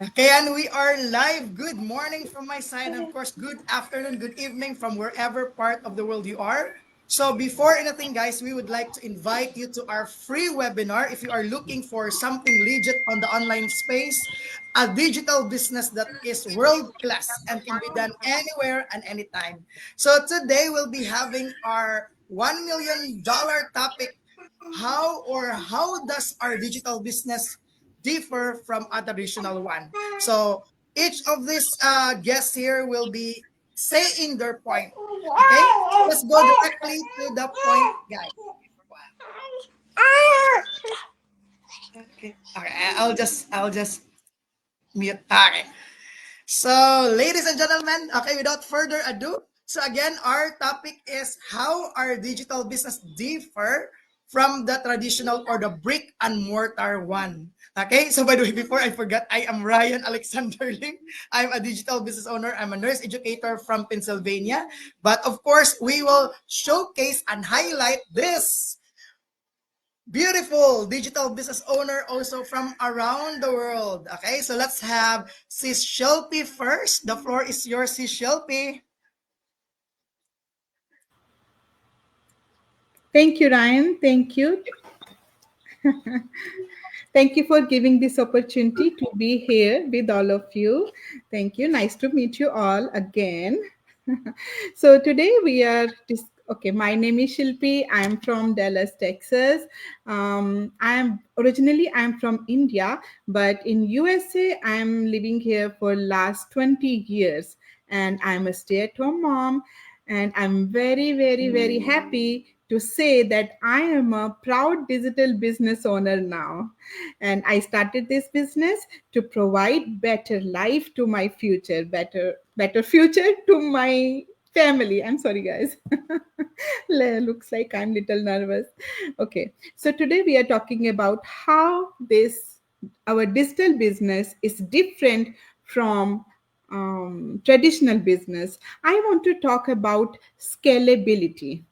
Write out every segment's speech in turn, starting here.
Okay, and we are live. Good morning from my side, and of course, good afternoon, good evening from wherever part of the world you are. So, before anything, guys, we would like to invite you to our free webinar. If you are looking for something legit on the online space, a digital business that is world class and can be done anywhere and anytime. So, today we'll be having our $1 million topic. How does our digital business differ from a traditional one? So each of these guests here will be saying their point. Okay, so let's go directly to the point, guys. Okay, I'll just mute. Okay. So, ladies and gentlemen, okay, without further ado, so again, our topic is how our digital business differ from the traditional or the brick and mortar one. Okay, so by the way, before I forgot, I am Ryan Alexander Lim. I'm a digital business owner. I'm a nurse educator from Pennsylvania. But of course, we will showcase and highlight this beautiful digital business owner also from around the world. Okay, so let's have Sis Shelby first. The floor is yours, Sis Shelby. Thank you, Ryan. Thank you. Thank you for giving this opportunity to be here with all of you. Thank you. Nice to meet you all again. So today we are okay. My name is Shilpi. I'm from Dallas, Texas. I'm from India, but in USA I'm living here for last 20 years, and I'm a stay-at-home mom, and I'm very happy to say that I am a proud digital business owner now. And I started this business to provide better life to my future, better future to my family. I'm sorry, guys. Looks like I'm little nervous. Okay, so today we are talking about how this our digital business is different from traditional business. I want to talk about scalability.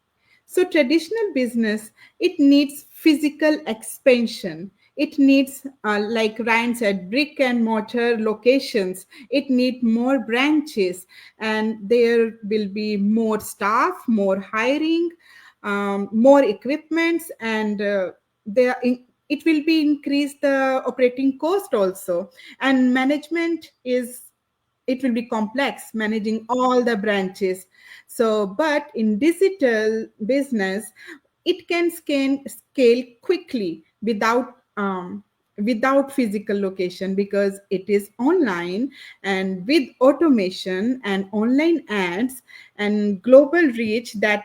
So traditional business, it needs physical expansion. It needs, like Ryan said, brick and mortar locations. It needs more branches, and there will be more staff, more hiring, more equipments, and it will be increase the operating cost also. And management is it will be complex managing all the branches. So but in digital business, it can scale quickly without physical location, because it is online, and with automation and online ads and global reach, that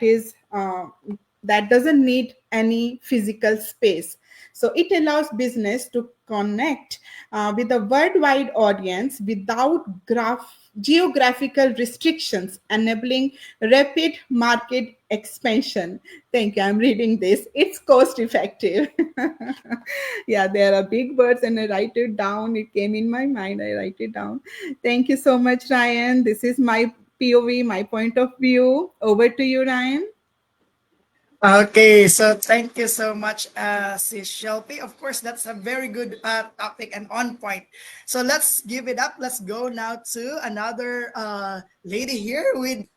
doesn't need any physical space. So it allows business to connect with a worldwide audience without geographical restrictions, enabling rapid market expansion. Thank you. I'm reading this. It's cost effective. Yeah, there are big words, and I write it down. It came in my mind. I write it down. Thank you so much, Ryan. This is my POV, my point of view. Over to you, Ryan. Okay, so thank you so much, Sis Shelby. Of course, that's a very good topic and on point. So let's give it up. Let's go now to another lady here with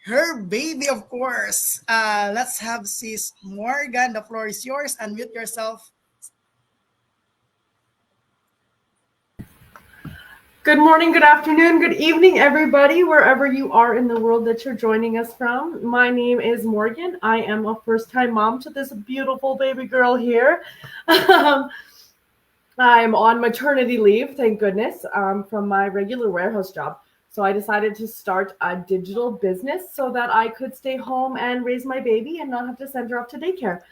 her baby, of course. Let's have Sis Morgan. The floor is yours. Unmute yourself. Good morning, good afternoon, good evening, everybody, wherever you are in the world that you're joining us from. My name is Morgan. I am a first time mom to this beautiful baby girl here. I'm on maternity leave, thank goodness, from my regular warehouse job. So I decided to start a digital business so that I could stay home and raise my baby and not have to send her off to daycare.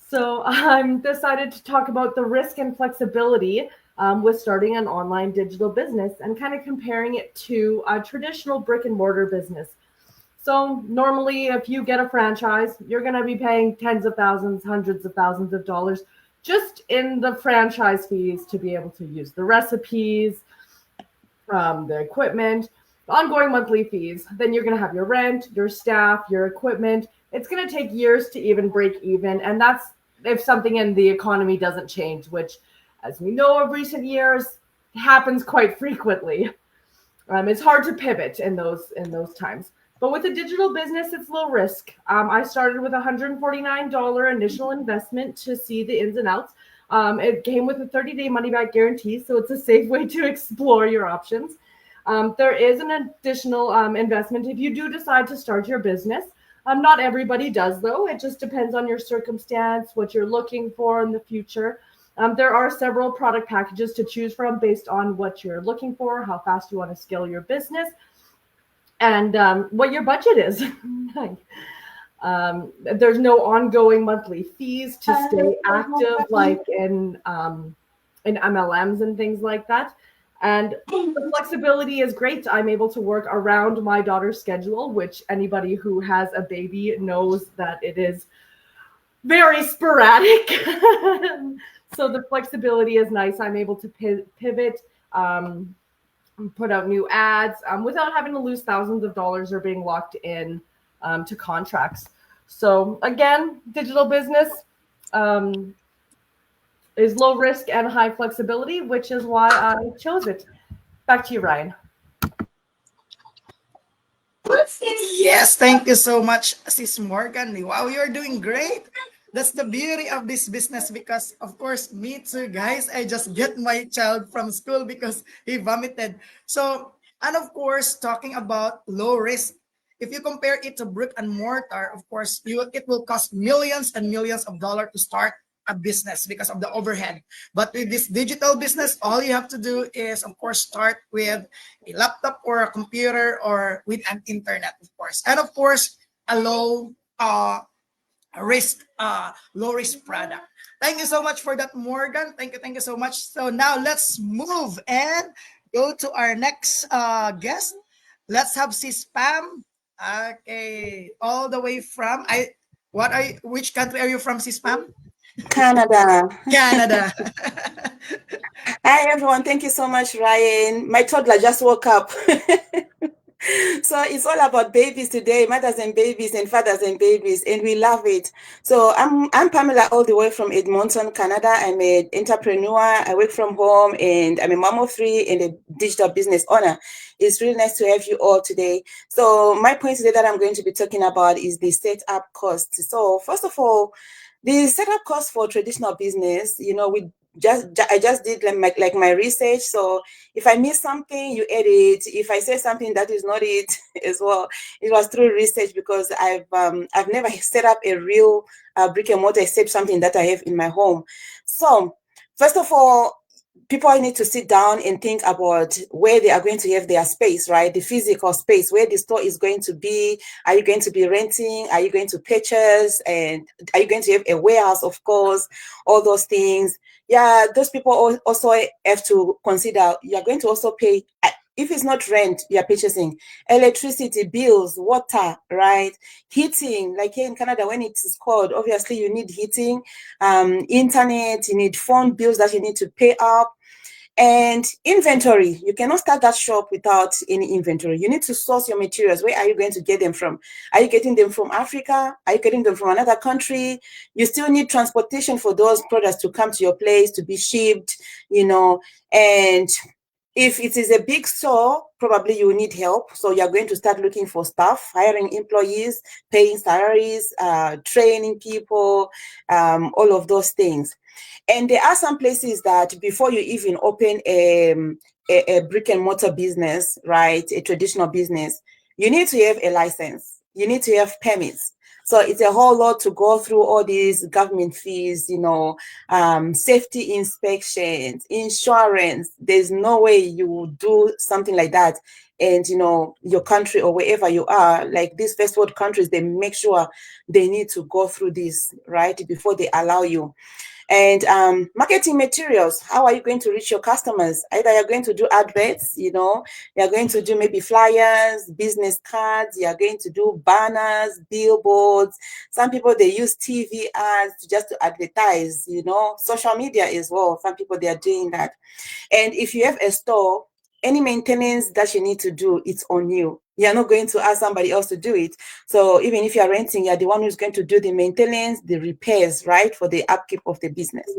So I'm decided to talk about the risk and flexibility with starting an online digital business and kind of comparing it to a traditional brick and mortar business. So normally, if you get a franchise, you're going to be paying tens of thousands, hundreds of thousands of dollars just in the franchise fees to be able to use the recipes, the equipment, ongoing monthly fees. Then you're going to have your rent, your staff, your equipment. It's going to take years to even break even. And that's if something in the economy doesn't change, which, as we know, of recent years, happens quite frequently. It's hard to pivot in those times. But with a digital business, it's low risk. I started with $149 initial investment to see the ins and outs. It came with a 30-day money back guarantee, so it's a safe way to explore your options. There is an additional investment if you do decide to start your business. Not everybody does, though. It just depends on your circumstance, what you're looking for in the future. There are several product packages to choose from based on what you're looking for, how fast you want to scale your business, and what your budget is. There's no ongoing monthly fees to stay active, like in MLMs and things like that. And the flexibility is great. I'm able to work around my daughter's schedule, which anybody who has a baby knows that it is very sporadic. So the flexibility is nice. I'm able to pivot, put out new ads without having to lose thousands of dollars or being locked in to contracts. So again, digital business um, is low risk and high flexibility, which is why I chose it. Back to you, Ryan. Yes, thank you so much, Sis Morgan. Wow, you're doing great. That's the beauty of this business because, of course, me too, guys. I just get my child from school because he vomited. So, and of course, talking about low risk, if you compare it to brick and mortar, of course, it will cost millions and millions of dollars to start a business because of the overhead. But with this digital business, all you have to do is, of course, start with a laptop or a computer or with an internet, of course. And of course, a low risk product. Thank you so much for that, Morgan. Thank you so much. So now let's move and go to our next guest. Let's have Sis Pam. Okay, all the way from which country are you from, Sis Pam? Canada. Canada. Hi, everyone. Thank you so much, Ryan. My toddler just woke up. So it's all about babies today, mothers and babies and fathers and babies, and we love it. So I'm Pamela, all the way from Edmonton, Canada. I'm an entrepreneur. I work from home, and I'm a mom of three and a digital business owner. It's really nice to have you all today. So my point today that I'm going to be talking about is the setup cost. So first of all, the setup cost for traditional business, I just did like my research. So if I miss something, you edit. If I say something that is not it as well, it was through research because I've never set up a real brick and mortar except something that I have in my home. So first of all, people need to sit down and think about where they are going to have their space, right? The physical space, where the store is going to be. Are you going to be renting? Are you going to purchase? And are you going to have a warehouse, of course? All those things. Yeah, those people also have to consider. You're going to also pay. If it's not rent, you're purchasing electricity, bills, water, right? Heating, like here in Canada, when it's cold, obviously you need heating, internet, you need phone bills that you need to pay up. And inventory, you cannot start that shop without any inventory. You need to source your materials. Where are you going to get them from? Are you getting them from Africa? Are you getting them from another country? You still need transportation for those products to come to your place, to be shipped, and if it is a big store, probably you need help. So you're going to start looking for staff, hiring employees, paying salaries, training people, all of those things. And there are some places that before you even open a brick and mortar business, right, a traditional business, you need to have a license. You need to have permits. So it's a whole lot to go through all these government fees, safety inspections, insurance. There's no way you would do something like that. And, your country or wherever you are, like these first world countries, they make sure they need to go through this, right, before they allow you. And marketing materials, how are you going to reach your customers? Either you're going to do adverts, you're going to do maybe flyers, business cards, you're going to do banners, billboards. Some people, they use TV ads just to advertise, social media as well. Some people, they are doing that. And if you have a store, any maintenance that you need to do, it's on you. You're not going to ask somebody else to do it. So even if you're renting, you're the one who's going to do the maintenance, the repairs, right, for the upkeep of the business.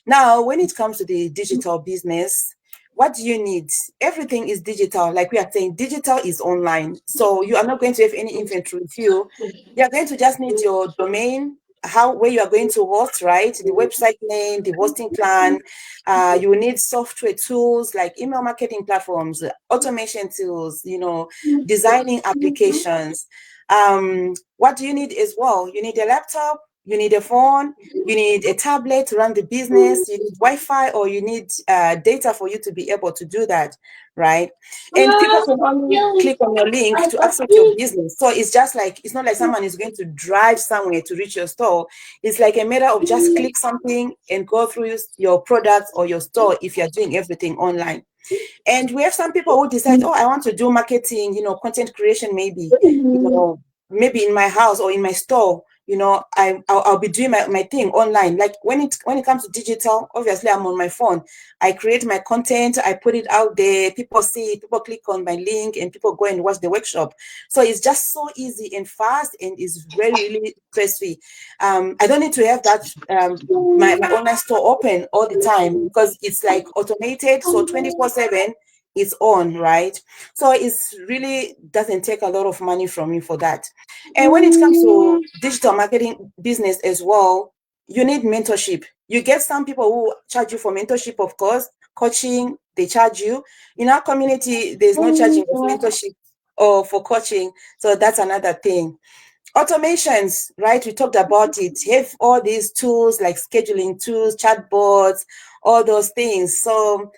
Now, when it comes to the digital business, what do you need? Everything is digital. Like we are saying, digital is online. So you are not going to have any inventory with you. You are going to just need your domain, where you are going to host, right? The website name, the hosting plan. You will need software tools like email marketing platforms, automation tools, designing applications. What do you need as well? You need a laptop, you need a phone, you need a tablet to run the business, you need Wi-Fi, or you need data for you to be able to do that, right? And people can only click on your link to access your business. So it's not like someone is going to drive somewhere to reach your store. It's like a matter of just click something and go through your products or your store if you're doing everything online. And we have some people who decide, I want to do marketing, content creation, maybe, maybe in my house or in my store. I'll be doing my thing online. Like when it comes to digital, obviously I'm on my phone. I create my content, I put it out there, people see it, people click on my link, and people go and watch the workshop. So it's just so easy and fast, and it's very, really stress-free. I don't need to have that my online store open all the time, because it's like automated, so 24/7 it's on, right? So it's really doesn't take a lot of money from you for that. And when it comes to digital marketing business as well, you need mentorship. You get some people who charge you for mentorship, of course, coaching, they charge you. In our community, there's no charging for mentorship or for coaching. So that's another thing. Automations, right? We talked about it. Have all these tools like scheduling tools, chatbots, all those things. So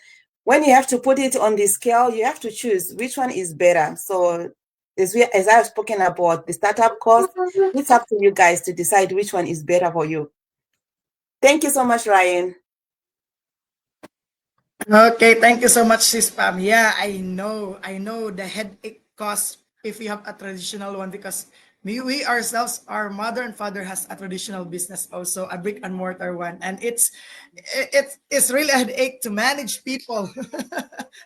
when you have to put it on the scale, you have to choose which one is better. So as I've spoken about the startup cost, it's up to you guys to decide which one is better for you. Thank you so much, Ryan. Okay, thank you so much, Sis Pam. Yeah, I know the headache cost if you have a traditional one, because we ourselves, our mother and father has a traditional business also, a brick and mortar one, and it's really a headache to manage people.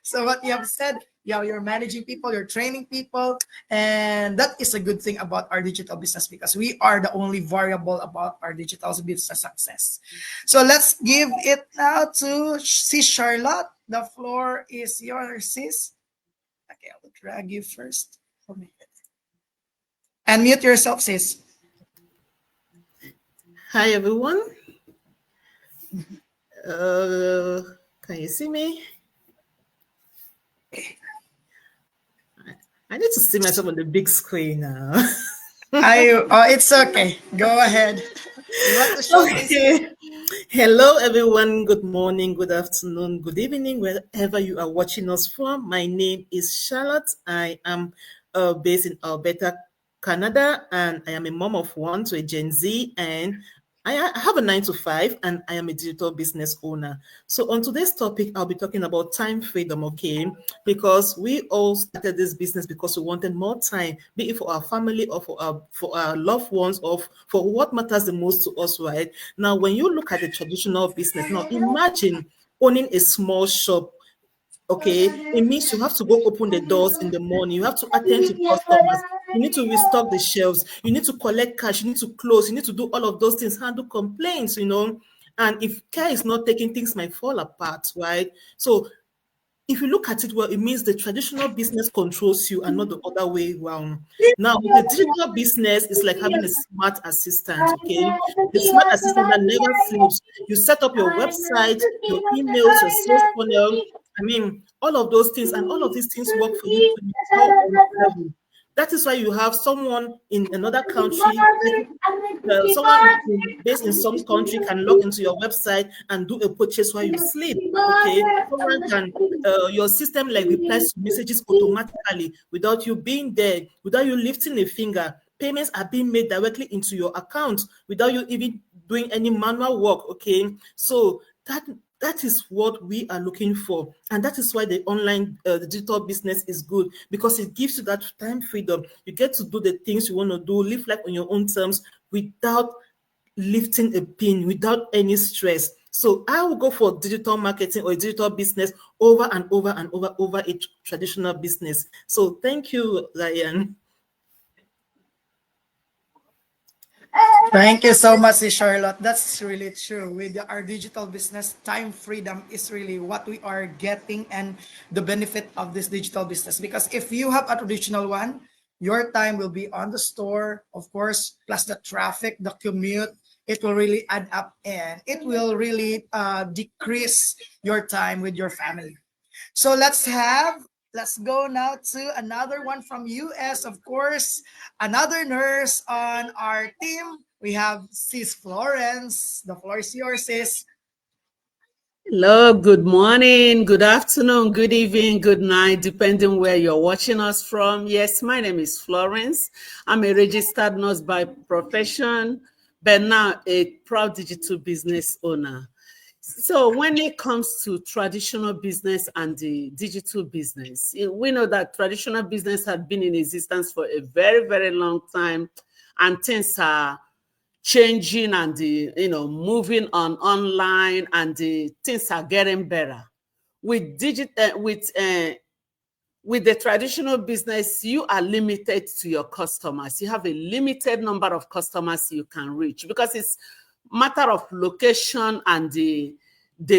So what you have said, yeah, you're managing people, you're training people, and that is a good thing about our digital business, because we are the only variable about our digital business success. So let's give it now to Sis Charlotte. The floor is yours, Sis. Okay, I will drag you first. And mute yourself, Sis. Hi everyone. Can you see me? I need to see myself on the big screen now. It's okay. Go ahead. You want to showcase it? Okay. Hello everyone. Good morning, good afternoon, good evening, wherever you are watching us from. My name is Charlotte. I am based in Alberta, Canada, and I am a mom of one to a Gen Z, and I have a 9 to 5, and I am a digital business owner. So on today's topic, I'll be talking about time freedom, okay? Because we all started this business because we wanted more time, be it for our family or for our loved ones, or for what matters the most to us, right? Now, when you look at the traditional business, now imagine owning a small shop. Okay, it means you have to go open the doors in the morning. You have to attend to customers. You need to restock the shelves. You need to collect cash. You need to close. You need to do all of those things, handle complaints. And if care is not taken, things might fall apart, right? So if you look at it well, it means the traditional business controls you and not the other way around. Now, with the digital business, it's like having a smart assistant, okay? The smart assistant that never sleeps. You set up your website, your emails, your sales funnel. I mean, all of those things, and all of these things work for you 24/7. That is why you have someone in another country, someone based in some country can log into your website and do a purchase while you sleep. Okay, someone can your system like replies to messages automatically without you being there, without you lifting a finger. Payments are being made directly into your account without you even doing any manual work. Okay, so that is what we are looking for, and that is why the online the digital business is good, because it gives you that time freedom. You get to do the things you want to do, live life on your own terms without lifting a pin, without any stress. So I will go for digital marketing or digital business over and over and over a traditional business. So thank you, Ryan. Thank you so much, Sis Charlotte. That's really true. With our digital business, time freedom is really what we are getting and the benefit of this digital business. Because if you have a traditional one, your time will be on the store, of course, plus the traffic, the commute. It will really add up and it will really decrease your time with your family. So let's go now to another one from US, of course, another nurse on our team. We have Sis Florence. The floor is yours, sis. Hello, good morning, good afternoon, good evening, good night, depending where you're watching us from. Yes, my name is Florence. I'm a registered nurse by profession, but now a proud digital business owner. So when it comes to traditional business and the digital business, we know that traditional business had been in existence for a very, very long time, and things are changing and the moving on online, and the things are getting better with with the traditional business. You are limited to your customers. You have a limited number of customers you can reach, because it's matter of location and the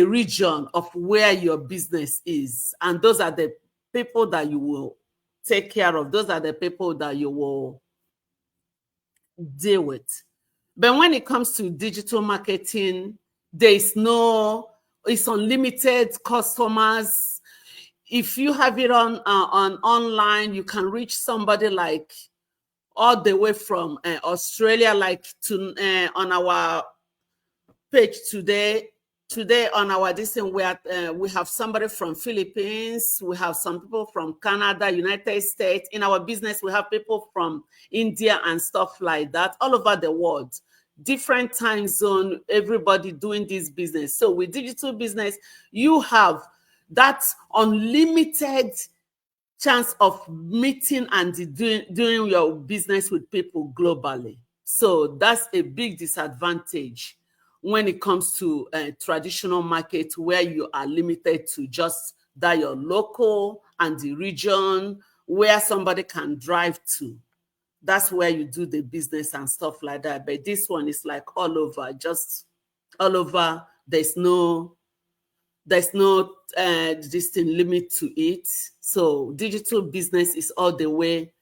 region of where your business is, and those are the people that you will take care of. Those are the people that you will deal with. But when it comes to digital marketing, there is no, it's unlimited customers. If you have it on online, you can reach somebody like all the way from Australia, like to on our page today. Today on our distant, we have somebody from Philippines, we have some people from Canada, United States. In our business, we have people from India and stuff like that, all over the world. Different time zone, everybody doing this business. So with digital business, you have that unlimited chance of meeting and doing your business with people globally. So that's a big disadvantage when it comes to traditional market, where you are limited to just that your local and the region where somebody can drive to. That's where you do the business and stuff like that. But this one is like all over, just all over. There's no distinct limit to it. So digital business is all the way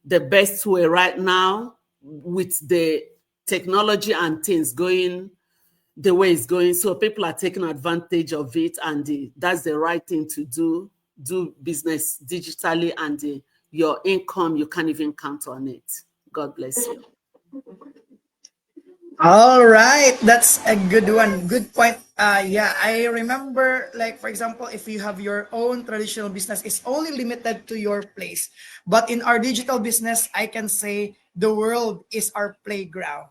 the best way right now, with the technology and things going the way it's going. So people are taking advantage of it, and that's the right thing to do. Do business digitally, and your income, you can't even count on it. God bless you. All right, that's a good one. Good point. Yeah, I remember, like for example, if you have your own traditional business, it's only limited to your place. But in our digital business, I can say the world is our playground.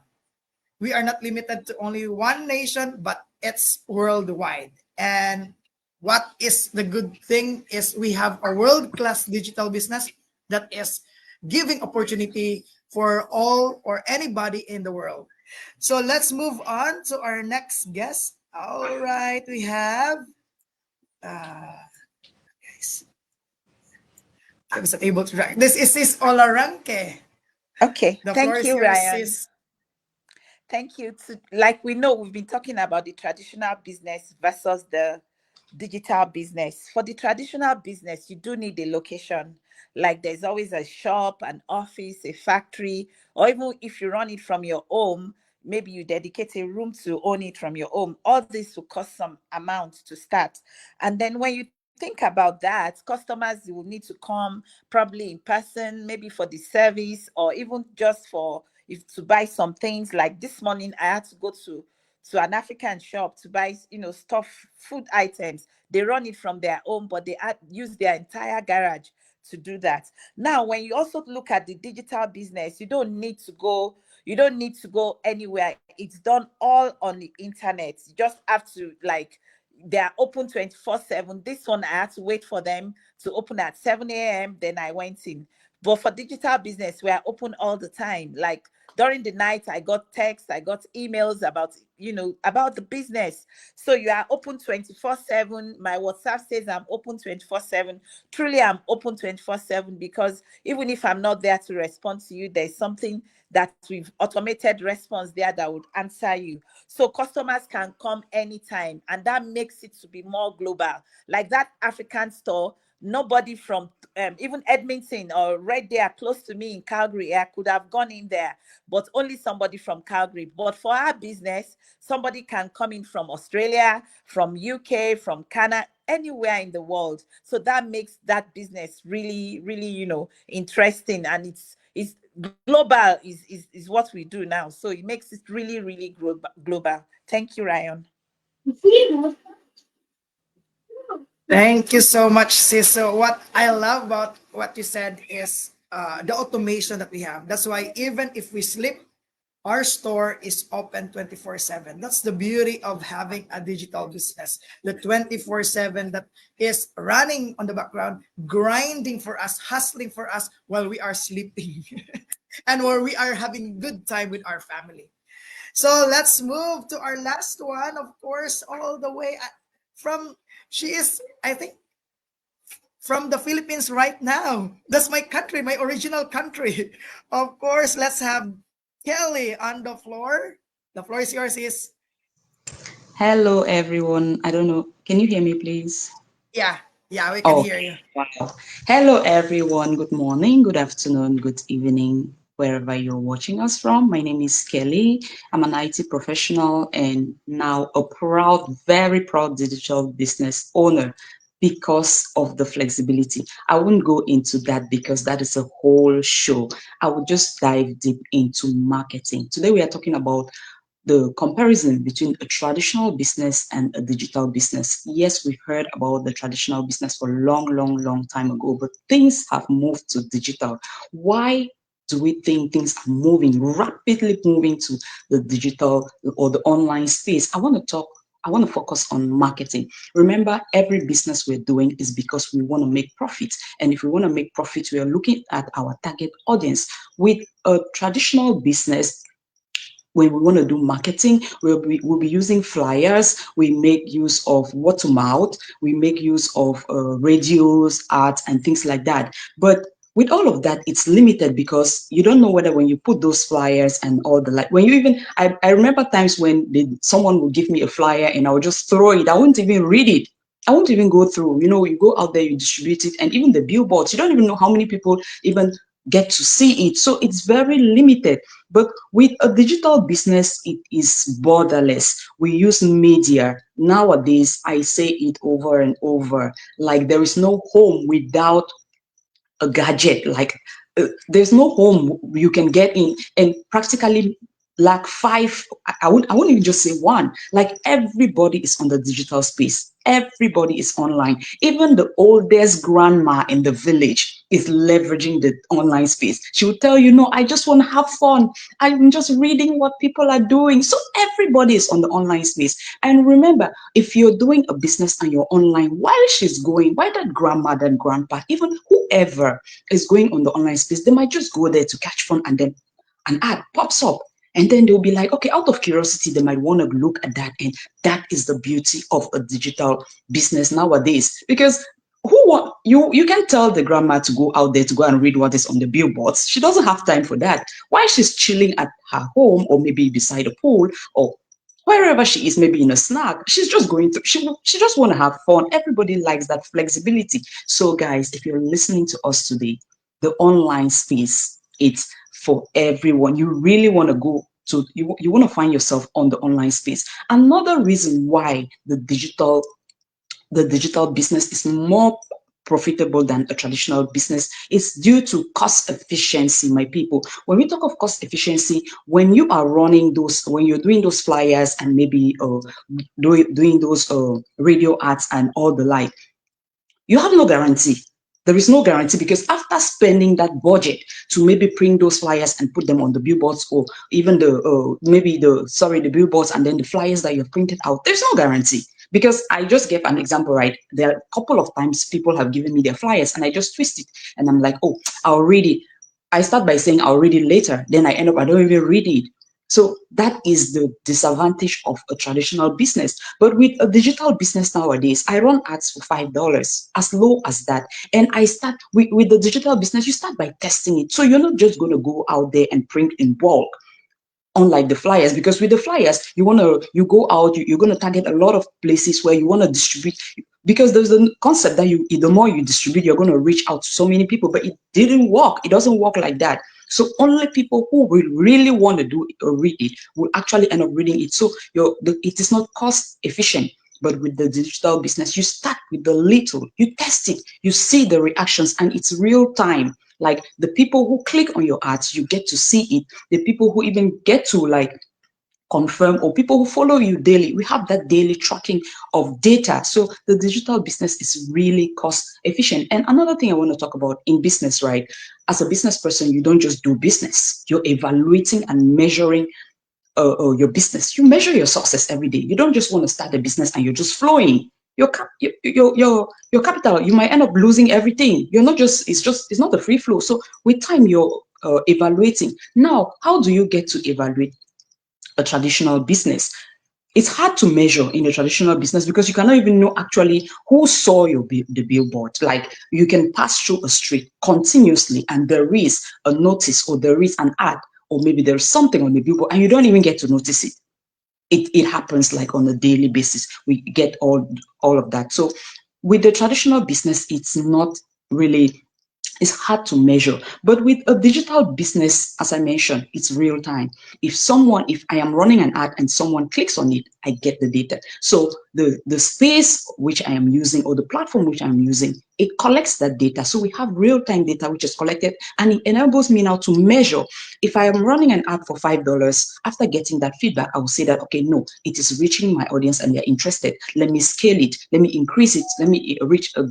We are not limited to only one nation, but it's worldwide. And what is the good thing is we have a world-class digital business that is giving opportunity for all or anybody in the world. So let's move on to our next guest. All right, we have guys, I was not able to track. This is Sis Olaranke. Okay, The floor thank is you, yours, Ryan. sis. Thank you. Like we know, we've been talking about the traditional business versus the digital business. For the traditional business, you do need a location. Like there's always a shop, an office, a factory, or even if you run it from your home, maybe you dedicate a room to own it from your home. All this will cost some amount to start. And then when you think about that, customers will need to come probably in person, maybe for the service, or even just for if to buy some things. Like this morning I had to go to an African shop to buy, stuff, food items. They run it from their home, but use their entire garage to do that. Now, when you also look at the digital business, you don't need to go anywhere. It's done all on the internet. You just have to, like, they are open 24/7. This one I had to wait for them to open at 7 a.m. Then I went in. But for digital business, we are open all the time. Like during the night, I got texts, I got emails about about the business. So you are open 24/7. My WhatsApp says I'm open 24/7. Truly, I'm open 24/7, because even if I'm not there to respond to you, there's something that we've automated response there that would answer you. So customers can come anytime, and that makes it to be more global. Like that African store, nobody from even Edmonton or right there close to me in Calgary, I could have gone in there, but only somebody from Calgary. But for our business, somebody can come in from Australia, from UK, from Canada, anywhere in the world. So that makes that business really, really, interesting, and it's global is what we do now. So it makes it really, really global. Thank you, Ryan. Thank you so much, sis. So what I love about what you said is the automation that we have. That's why even if we sleep, our store is open 24/7. That's the beauty of having a digital business. The 24/7 that is running on the background, grinding for us, hustling for us while we are sleeping and while we are having good time with our family. So let's move to our last one, of course, all the way from, she is, I think, from the Philippines right now. That's my country, my original country. Of course, let's have Kelly on the floor. The floor is yours, is. Hello, everyone. I don't know. Can you hear me, please? Yeah, yeah, we can Oh, hear you. wow. Hello, everyone. Good morning, good afternoon, good evening, wherever you're watching us from. My name is Kelly. I'm an IT professional and now a proud, very proud digital business owner because of the flexibility. I wouldn't go into that because that is a whole show. I would just dive deep into marketing. Today, we are talking about the comparison between a traditional business and a digital business. Yes, we've heard about the traditional business for a long, long, long time ago, but things have moved to digital. Why do we think things are moving, rapidly moving to the digital or the online space? I want to focus on marketing. Remember, every business we're doing is because we want to make profits. And if we want to make profits, we are looking at our target audience. With a traditional business, when we want to do marketing, we'll be using flyers. We make use of word to mouth. We make use of radios, ads, and things like that. But with all of that, it's limited because you don't know whether when you put those flyers and all the like, when you even, I remember times when someone would give me a flyer and I would just throw it. I wouldn't even read it. I won't even go through. You go out there, you distribute it, and even the billboards, you don't even know how many people even get to see it. So it's very limited. But with a digital business, it is borderless. We use media. Nowadays, I say it over and over, like there is no home without a gadget. Like there's no home you can get in, and practically like five. I wouldn't even just say one. Like everybody is on the digital space. Everybody is online. Even the oldest grandma in the village is leveraging the online space. She will tell you, no, I just want to have fun. I'm just reading what people are doing. So everybody is on the online space. And remember, if you're doing a business and you're online, while she's going, why that grandmother and grandpa, even whoever is going on the online space, they might just go there to catch fun, and then an ad pops up. And then they'll be like, okay, out of curiosity, they might want to look at that. And that is the beauty of a digital business nowadays. Because you can tell the grandma to go out there to go and read what is on the billboards. She doesn't have time for that. While she's chilling at her home or maybe beside a pool or wherever she is, maybe in a snack, she's just going to she just want to have fun. Everybody likes that flexibility. So guys, if you're listening to us today, the online space, it's for everyone. You really want to go to you want to find yourself on the online space. Another reason why the digital business is more profitable than a traditional business is due to cost efficiency, my people. When we talk of cost efficiency, when you're doing those flyers and maybe doing those radio ads and all the like, you have no guarantee. There is no guarantee because after spending that budget to maybe print those flyers and put them on the billboards, or even the billboards and then the flyers that you've printed out, there's no guarantee. Because I just gave an example, right? There are a couple of times people have given me their flyers and I just twist it and I'm like, oh, I'll read it. I start by saying I'll read it later. Then I end up, I don't even read it. So that is the disadvantage of a traditional business. But with a digital business nowadays, I run ads for $5, as low as that. And I start with the digital business, you start by testing it. So you're not just going to go out there and print in bulk, unlike the flyers, because with the flyers you go out, you're going to target a lot of places where you want to distribute, because there's the concept that the more you distribute, you're going to reach out to so many people. But it doesn't work like that. So only people who will really want to do it or read it will actually end up reading it. So it is not cost efficient. But with the digital business, you start with the little, you test it, you see the reactions, and it's real time. Like the people who click on your ads, you get to see it. The people who even get to like confirm, or people who follow you daily, we have that daily tracking of data. So the digital business is really cost efficient. And another thing I want to talk about in business, right? As a business person, you don't just do business, you're evaluating and measuring your business. You measure your success every day. You don't just want to start a business and you're just flowing. Your capital, you might end up losing everything. You're not just it's not a free flow. So with time, you're evaluating. Now, how do you get to evaluate a traditional business? It's hard to measure in a traditional business because you cannot even know actually who saw the billboard. Like you can pass through a street continuously and there is a notice, or there is an ad, or maybe there's something on the billboard and you don't even get to notice it. It happens like on a daily basis. We get all of that. So with the traditional business, it's not really, it's hard to measure. But with a digital business, as I mentioned, it's real time. If I am running an ad and someone clicks on it, I get the data. So the space which I am using, or the platform which I'm using, it collects that data. So we have real time data which is collected, and it enables me now to measure. If I am running an ad for $5, after getting that feedback, I will say that, okay, no, it is reaching my audience and they're interested. Let me scale it. Let me increase it. Let me reach a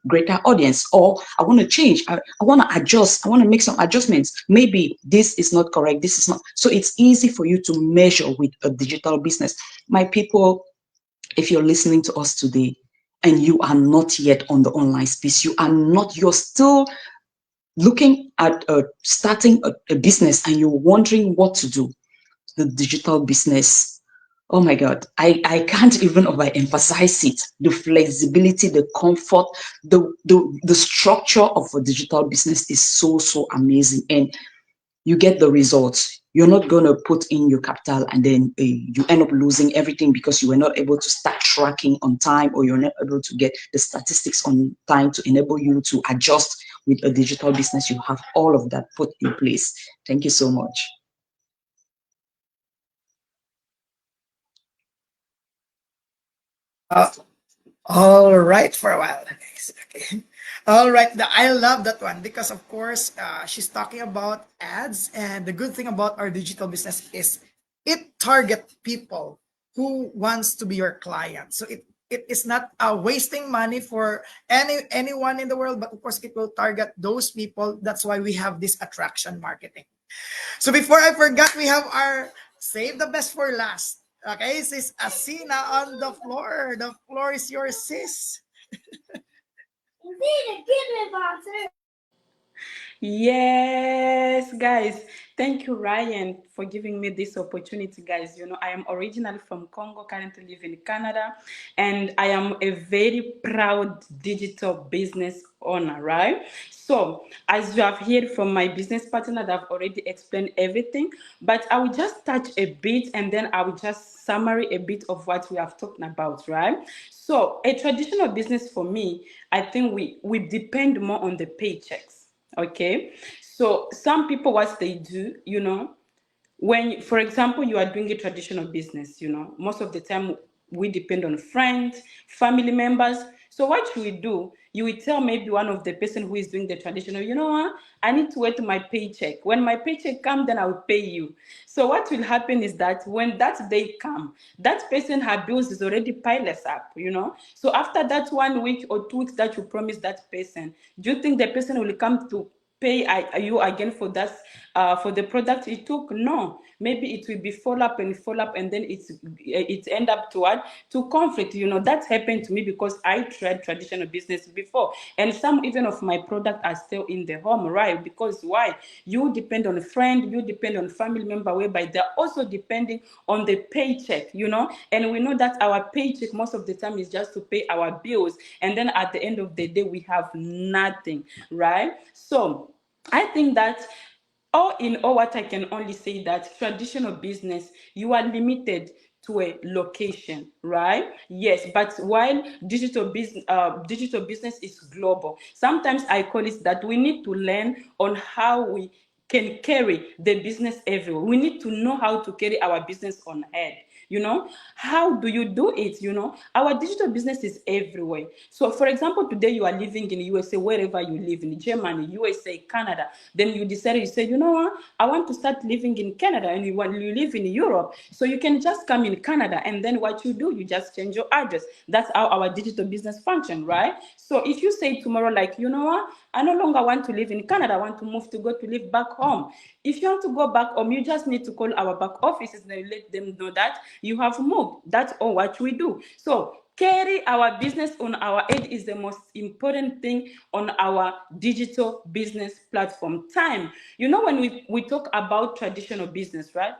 greater audience. Or I want to change. I want to adjust. I want to make some adjustments. Maybe this is not correct. This is not. So it's easy for you to measure with a digital business. My people, if you're listening to us today and you are not yet on the online space, you're still looking at starting a business and you're wondering what to do, the digital business, oh my God, I can't even overemphasize it. The flexibility, the comfort, the structure of a digital business is so amazing. And you get the results. You're not going to put in your capital and then you end up losing everything because you were not able to start tracking on time, or you're not able to get the statistics on time to enable you to adjust. With a digital business, you have all of that put in place. Thank you so much. Uh, all right, for a while. Okay. All right. I love that one because, of course, she's talking about ads. And the good thing about our digital business is it target people who wants to be your client. So it is not wasting money for anyone in the world, but of course, it will target those people. That's why we have this attraction marketing. So before I forgot, we have our save the best for last. Okay, sis Asina on the floor. The floor is yours, sis. Yes, guys. Thank you, Ryan, for giving me this opportunity, guys. I am originally from Congo, currently live in Canada, and I am a very proud digital business owner, right? So, as you have heard from my business partner, that I've already explained everything, but I will just touch a bit and then I will just summary a bit of what we have talked about, right? So, a traditional business for me, I think we depend more on the paychecks. Okay, so some people, what they do, when, for example, you are doing a traditional business, most of the time we depend on friends, family members. So what you will do, you will tell maybe one of the person who is doing the traditional, what, I need to wait my paycheck. When my paycheck comes, then I will pay you. So what will happen is that when that day come, that person, her bills is already piled up. So after that 1 week or 2 weeks that you promise that person, do you think the person will come to pay you again for that for the product it took. No, maybe it will be fall up, and then it's end up to what, to conflict. That happened to me because I tried traditional business before, and some even of my product are still in the home, right? Because why? You depend on a friend, you depend on family member, whereby they're also depending on the paycheck. And we know that our paycheck most of the time is just to pay our bills, and then at the end of the day we have nothing, right? So I think that all in all, what I can only say that traditional business, you are limited to a location, right? Yes, but while digital business is global, sometimes I call it that we need to learn on how we can carry the business everywhere. We need to know how to carry our business on head. How do you do it? Our digital business is everywhere. So for example, today you are living in USA, wherever you live, in Germany, USA, Canada. Then you decided, you say, you know what, I want to start living in Canada, and you live in Europe, so you can just come in Canada, and then what you do, you just change your address. That's how our digital business function, right? So if you say tomorrow, like, you know what, I no longer want to live in Canada, I want to move to go to live back home. If you want to go back home, you just need to call our back offices and let them know that you have moved. That's all what we do. So carry our business on our head is the most important thing on our digital business platform. Time. When we talk about traditional business, right?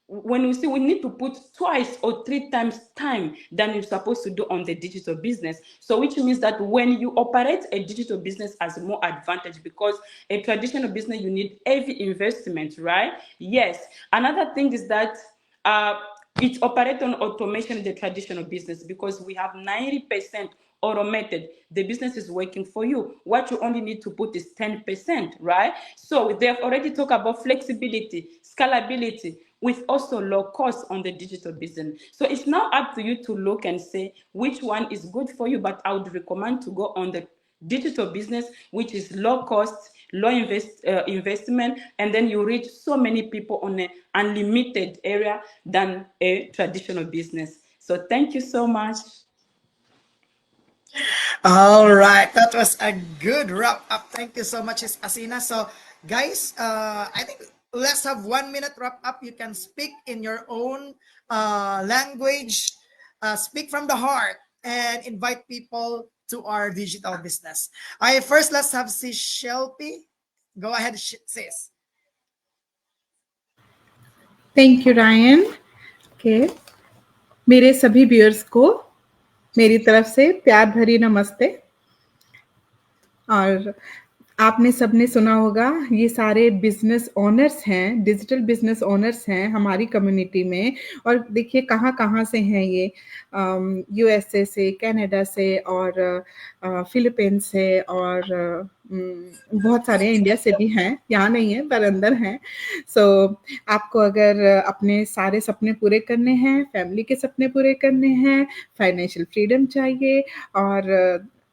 When we say we need to put twice or three times time than you're supposed to do on the digital business. So which means that when you operate a digital business as more advantage, because a traditional business, you need heavy investment, right? Yes. Another thing is that uh, it operates on automation in the traditional business, because we have 90% automated. The business is working for you. What you only need to put is 10%, right? So they've already talked about flexibility, scalability, with also low cost on the digital business. So it's now up to you to look and say which one is good for you. But I would recommend to go on the digital business, which is low cost, low investment, and then you reach so many people on an unlimited area than a traditional business. So thank you so much. All right, that was a good wrap up. Thank you so much, Miss Asina. So, guys, I think let's have 1 minute wrap up. You can speak in your own language, speak from the heart, and invite people to our digital business. I first let's have sis Shelby. Go ahead, sis. Thank you Ryan के मेरे सभी viewers को मेरी तरफ से प्यार भरी नमस्ते। और आपने सबने सुना होगा, ये सारे बिजनेस ओनर्स हैं, डिजिटल बिजनेस ओनर्स हैं हमारी कम्युनिटी में। और देखिए कहाँ-कहाँ से हैं ये, यूएसए से, कनाडा से और फिलीपींस से और बहुत सारे इंडिया से भी हैं, यहाँ नहीं है पर अंदर हैं। सो आपको अगर अपने सारे सपने पूरे करने हैं, फैमिली के सपने पूरे करने हैं, फाइनेंशियल फ्रीडम चाहिए और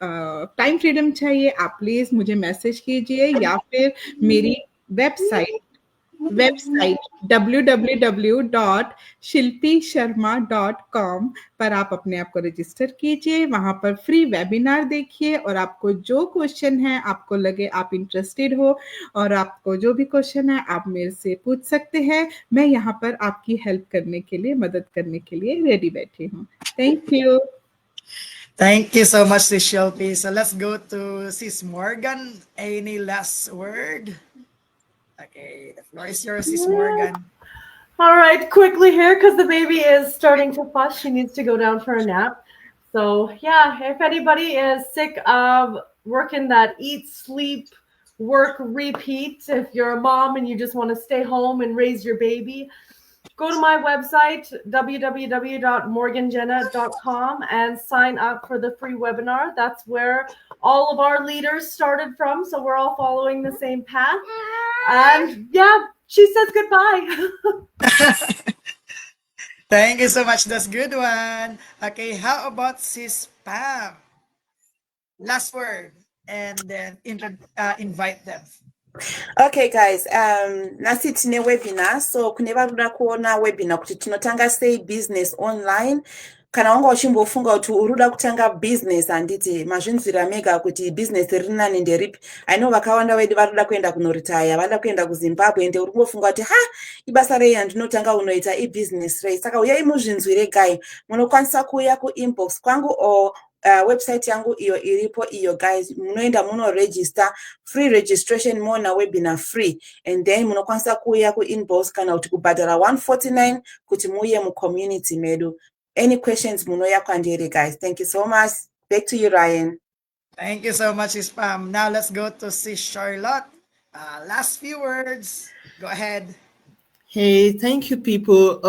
टाइम फ्रीडम चाहिए, आप प्लीज़ मुझे मैसेज कीजिए या फिर मेरी वेबसाइट www.shilpisharma.com पर आप अपने आप को रजिस्टर कीजिए। वहाँ पर फ्री वेबिनार देखिए और आपको जो क्वेश्चन है, आपको लगे आप इंटरेस्टेड हो और आपको जो भी क्वेश्चन है आप मेरे से पूछ सकते हैं। मैं यहाँ पर आपकी हेल्प करने के लिए, मदद करने के लिए रेडी बैठी हूँ। Thank you. Thank you so much, sis Shelby. So let's go to sis Morgan. Any last word? Okay, the floor is yours, sis Morgan. All right, quickly here because the baby is starting to fuss. She needs to go down for a nap. So, yeah, if anybody is sick of working that eat, sleep, work, repeat, if you're a mom and you just want to stay home and raise your baby, go to my website, www.morganjenna.com, and sign up for the free webinar. That's where all of our leaders started from. So we're all following the same path. And yeah, she says goodbye. Thank you so much. That's good one. Okay, how about sis Pam? Last word, and then invite them. Okay guys, nasi tine webinar, so kune varuda kuona webinar kuti tinotanga sei business online. kana wanga uchimbofunga kuti uruda kutanga business handiti mazvinzwira mega kuti business riri nani nderipi. I know vakawanda vedu varuda kuenda kunoritaya, vada kuenda kuZimbabwe ende uri kungofunga kuti ha ibasa rei handinotanga unoita ibusiness rei. Saka uyai muzvinzwire gai, munokwanisa kuuya kuinbox kwangu o website yangu iyo iripo iyo guys, munoenda munoregister free registration mona webinar free, and then munokwanisa kuuya kuinbox kana kuti kubhadhara 149 kuti muuye mucommunity medu. Any questions munoya kwandiri guys. Thank you so much. Back to you, Ryan. Thank you so much, Sis Pam. Now let's go to Sis Charlotte. Last few words. Go ahead. Hey, thank you, people.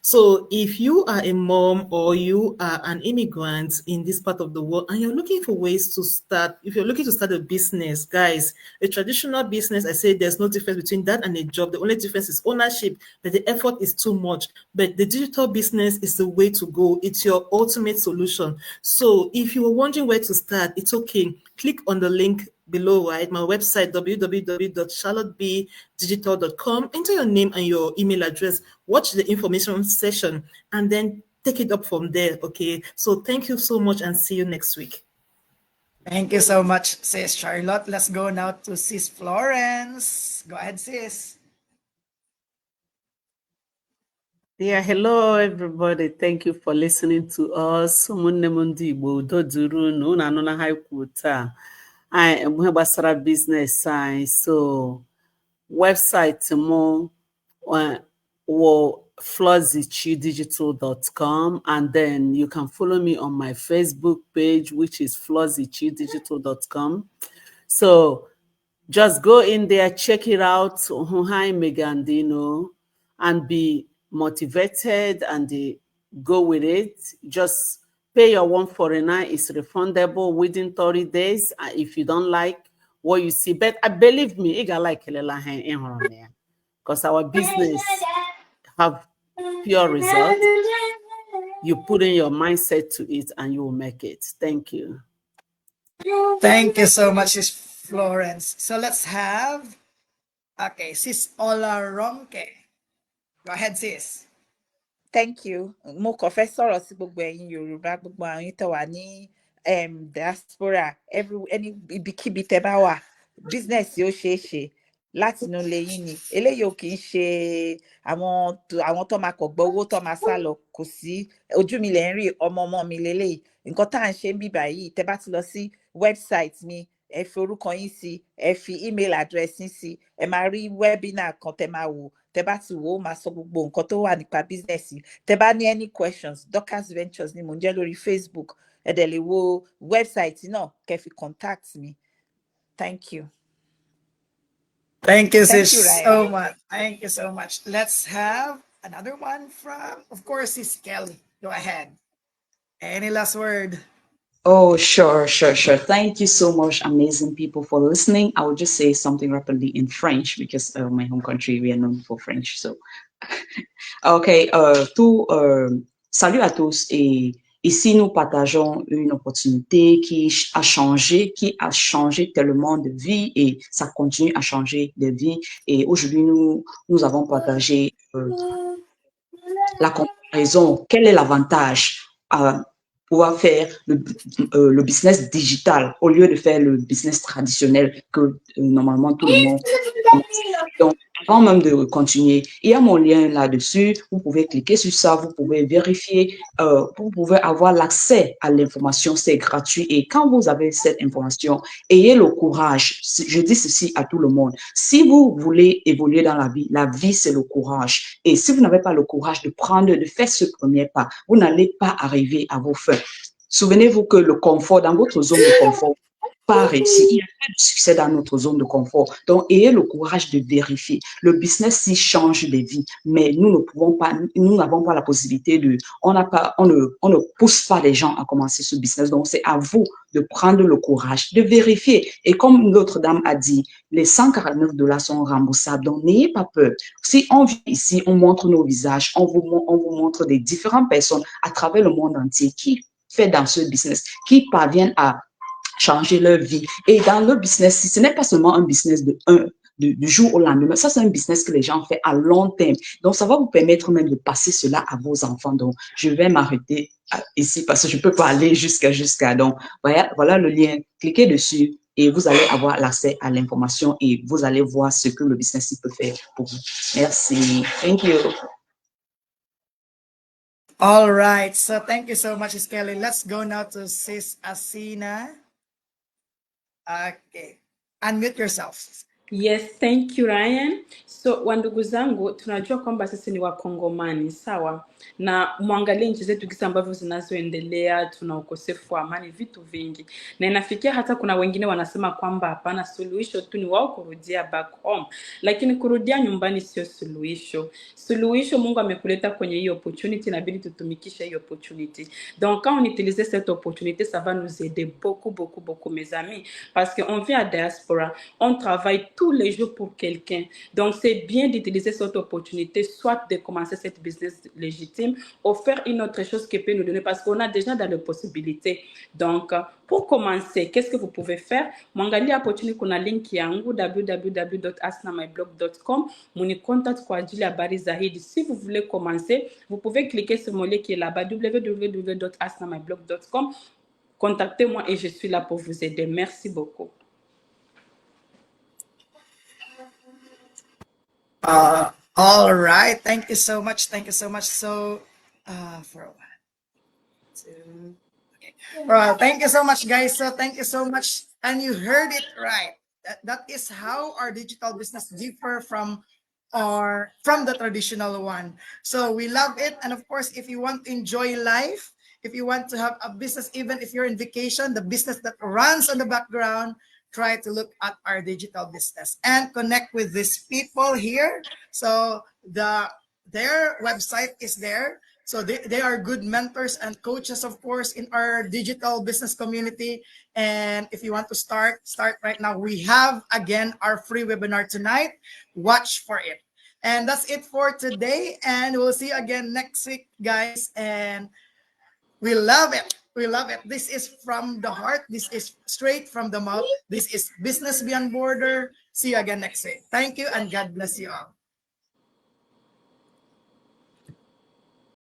So if you are a mom or you are an immigrant in this part of the world and you're looking for ways to start, if you're looking to start a business, guys, a traditional business, I say there's no difference between that and a job. The only difference is ownership, but the effort is too much. But the digital business is the way to go. It's your ultimate solution. So if you were wondering where to start, it's okay. Click on the link below, right? My website, www.charlottebdigital.com. Enter your name and your email address. Watch the information session and then take it up from there. Okay. So thank you so much and see you next week. Thank you so much, Sis Charlotte. Let's go now to Sis Florence. Go ahead, Sis. Yeah, hello everybody. Thank you for listening to us. Ụmụnne m ndị Igbo, udo dịrị unu. Unu anụ na ha ikwu taa. Anyị ihe gbasara business anyị. So website m wụ flozzichidigital.com, and then you can follow me on my Facebook page, which is flozzichidigital.com. So just go in there, check it out, Hi Megandino, and be motivated and go with it. Just pay your 149. It's refundable within 30 days if you don't like what you see. But I believe me, because our business have pure results. You put in your mindset to it and you will make it. Thank you. Thank you so much, Sis Florence. So let's have, okay, Sis Olaronke. Go ahead, Sis. Thank you. Mo kàn fẹ́ sọ̀rọ̀ sí gbogbo ẹ̀yin Yorùbá, gbogbo àwọn tó wà ní diaspora, any ibikíbi tẹ́ bá wà, business yóò ṣeé ṣe láti inú ilé yín ni. Eléyìí ò kì í ṣe àwọn tó máa kọ̀ gbọ́ owó tó máa sá lọ, kò sí. Ojú mi lẹ̀ ń rí, ọmọ mi leléyìí. Nǹkan tá à ń ṣe ń bí báyìí, tẹ́ bá ti lọ sí website mi, ẹ fi orúkọ yín sí, ẹ fi email address yín sí, ẹ máa rí webinar kan tẹ́ máa wò. Tẹ́ bá ti wò ó máa sọ gbogbo nǹkan tó wà nípa business yìí. Tẹ́ bá ní any questions, Dorcas Ventures ni mò ń jẹ́ lórí Facebook. Ẹ dẹ̀ lè wo website náà kẹ́ fi contact me. Thank you. Thank you, Thank Sis, you, Ryan. so much. Thank you so much. Let's have another one from, of course, Sis Kelly. Go ahead. Any last word? Oh, sure. Thank you so much, amazing people, for listening. I will just say something rapidly in French because my home country, we are known for French. So, ok, salut à tous. Et ici, nous partageons une opportunité qui a changé tellement de vie et ça continue à changer de vie. Et aujourd'hui, nous avons partagé la comparaison. Quel est l'avantage à pouvoir faire le business digital au lieu de faire le business traditionnel que normalement tout le monde commence. Donc, avant même de continuer, il y a mon lien là-dessus. Vous pouvez cliquer sur ça, vous pouvez vérifier, vous pouvez avoir l'accès à l'information, c'est gratuit. Et quand vous avez cette information, ayez le courage. Je dis ceci à tout le monde. Si vous voulez évoluer dans la vie, c'est le courage. Et si vous n'avez pas le courage de faire ce premier pas, vous n'allez pas arriver à vos fins. Souvenez-vous que le confort, dans votre zone de confort, pas réussi. Il y a pas de succès dans notre zone de confort. Donc, ayez le courage de vérifier. Le business, il change des vies, mais nous n'avons pas la possibilité on ne pousse pas les gens à commencer ce business. Donc, c'est à vous de prendre le courage, de vérifier. Et comme l'autre dame a dit, les $149 sont remboursables. Donc, n'ayez pas peur. Si on vit ici, on montre nos visages, on vous montre des différentes personnes à travers le monde entier qui fait dans ce business, qui parviennent à changer leur vie. Et dans le business, ce n'est pas seulement un business du jour au lendemain. Ça, c'est un business que les gens font à long terme. Donc, ça va vous permettre même de passer cela à vos enfants. Donc, je vais m'arrêter ici parce que je peux pas aller jusqu'à. Donc, voilà le lien. Cliquez dessus et vous allez avoir l'accès à l'information et vous allez voir ce que le business peut faire pour vous. Merci. Thank you. All right. So thank you so much, Kelly. Let's go now to Sis Asina. Okay. Unmute yourself. Yes, thank you Ryan. So wandugu zangu, tunajua kwamba sisi ni Wakongomani, sawa, na mwangalie nchi zetu kisa ambavyo zinazoendelea, tuna ukosefu wa amani, vitu vingi, na inafikia hata kuna wengine wanasema kwamba hapana, suluhisho tu ni wao kurudia back home, lakini kurudia nyumbani sio suluhisho. Suluhisho, Mungu amekuleta kwenye hiyo opportunity, inabidi tutumikishe hiyo opportunity. Donc quand on utilise cette opportunité, ça va nous aider beaucoup beaucoup beaucoup mes amis, parce qu'on vit à diaspora, on travaille tous les jours pour quelqu'un. Donc, c'est bien d'utiliser cette opportunité, soit de commencer cette business légitime, ou faire une autre chose qui peut nous donner, parce qu'on a déjà dans les possibilités. Donc, pour commencer, qu'est-ce que vous pouvez faire? Mwangalia opportunity kuna link yangu www.asnamyblog.com. Muni contact kwa ajili ya habari zaidi. Si vous voulez commencer, vous pouvez cliquer sur mon lien qui est là-bas www.asnamyblog.com. Contactez-moi et je suis là pour vous aider. Merci beaucoup. All right. Thank you so much. Thank you so much. So, for a while. Two. Okay. Well, thank you so much, guys. So, thank you so much. And you heard it right. That is how our digital business differ from the traditional one. So we love it. And of course, if you want to enjoy life, if you want to have a business, even if you're in vacation, the business that runs on the background, try to look at our digital business and connect with these people here. So their website is there. So they are good mentors and coaches, of course, in our digital business community. And if you want to start right now. We have, again, our free webinar tonight. Watch for it. And that's it for today. And we'll see you again next week, guys. And we love it. We love it. This is from the heart. This is straight from the mouth. This is Business Beyond Border. See you again next week. Thank you and God bless you all.